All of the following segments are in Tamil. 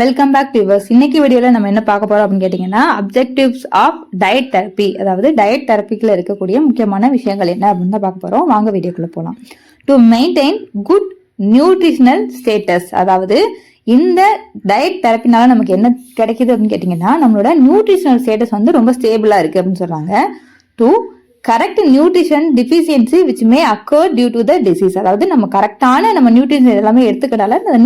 Welcome back viewers. இன்னைக்கு வீடியோல நம்ம என்ன பார்க்க போறோம் அப்படின்னு கேட்டீங்கன்னா, அப்ஜெக்டிவ்ஸ் ஆஃப் டயட் தெரப்பி, அதாவது டயட் தெரப்பிக்குள்ள இருக்கக்கூடிய முக்கியமான விஷயங்கள் என்ன அப்படின்னு தான் பார்க்க போறோம். வாங்க வீடியோக்குள்ள போலாம். To maintain good nutritional status, அதாவது இந்த டயட் தெரப்பினால நமக்கு என்ன கிடைக்குது அப்படின்னு கேட்டீங்கன்னா, நம்மளோட நியூட்ரிஷனல் ஸ்டேட்டஸ் வந்து ரொம்ப ஸ்டேபிளா இருக்கு அப்படின்னு சொல்றாங்க. To correct nutrition deficiency which may occur due to the disease, அதாவது நம்ம கரெக்டான நம்ம நியூட்ரிஷன் எல்லாமே எடுத்துக்கிட்டால அந்த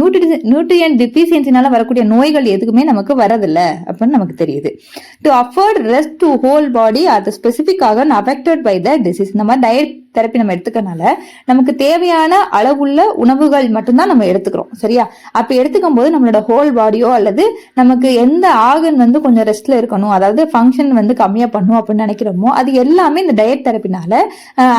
நியூட்ரியன் டிஃபிஷியன்சினால வரக்கூடிய நோய்கள் எதுக்குமே நமக்கு வரதில்லை அப்படின்னு நமக்கு தெரியுது. To afford rest to whole பாடி அது ஸ்பெசிஃபிக்காக அஃபெக்டட் பை த டிசீஸ். இந்த மாதிரி டயட் தெரப்பி நம்ம எடுத்துக்கனால நமக்கு தேவையான அளவுள்ள உணவுகள் மட்டும்தான் நம்ம எடுத்துக்கிறோம், சரியா? அப்ப எடுத்துக்கும் போது நம்மளோட ஹோல் பாடியோ அல்லது நமக்கு எந்த ஆர்கன் வந்து கொஞ்சம் ரெஸ்ட்ல இருக்கணும், அதாவது ஃபங்க்ஷன் வந்து கம்மியா பண்ணும் அப்படின்னு நினைக்கிறோமோ அது எல்லாமே இந்த டயட் தெரப்பினால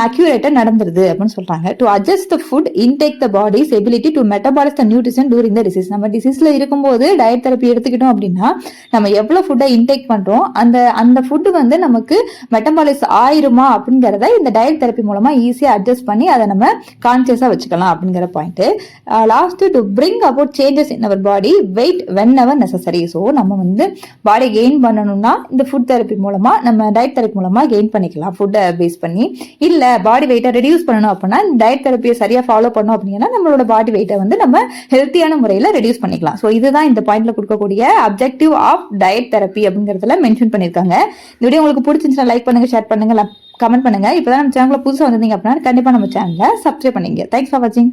அக்யூரேட்டா நடந்துருது அப்படின்னு சொல்றாங்க. To adjust the food intake the body's ability to metabolise the nutrition during the disease. நம்ம டிசீஸ்ல இருக்கும்போது டயட் தெரப்பி எடுத்துக்கிட்டோம் அப்படின்னா நம்ம எவ்வளவு ஃபுட்டை இன்டேக் பண்றோம், அந்த ஃபுட்டு வந்து நமக்கு மெட்டபாலிஸ் ஆயிருமா அப்படிங்கறத இந்த டயட் தெரப்பி மூலமா ஈஸியா அட்ஜஸ்ட் பண்ணி அதை நம்ம கான்சியஸா வச்சுக்கலாம் அப்படிங்கிற point. Last, to bring about changes in our body weight whenever necessary. So நம்ம வந்து பாடி கெயின் பண்ணணும்னா இந்த ஃபுட் தெரப்பி மூலமா, நம்ம டயட் தெரப்பி மூலமா கெயின் பண்ணிக்கலாம் ஃபுட்டை பேஸ் பண்ணி. இல்ல பாடி வெயிட்டை ரெடியூஸ் பண்ணணும் அப்படின்னா டயட் தெரப்பியை சரியா ஃபாலோ பண்ணோம் அப்படின்னா நம்மளோட பாடி வெயிட்டை வந்து நம்ம ஹெல்த்தியான முறையில ரெடியூஸ் பண்ணிக்கலாம். ஸோ இதுதான் இந்த பாயிண்ட்ல கொடுக்கக்கூடிய அப்ஜெக்டிவ் ஆஃப் டயட் தெரப்பி அப்படிங்கறதுல மென்ஷன் பண்ணிருக்காங்க. இந்த வீடியோ உங்களுக்கு பிடிச்சிருந்துச்சுன்னா லைக் பண்ணுங்க, ஷேர் பண்ணுங்க, கமெண்ட் பண்ணுங்க. இப்பதான் நம்ம சேனல்ல புதுசா வந்திருந்தீங்க அப்படின்னா கண்டிப்பா நம்ம சேனலை சப்ஸ்கிரைப் பண்ணிங்க. தேங்க்ஸ் ஃபார் வாட்சிங்.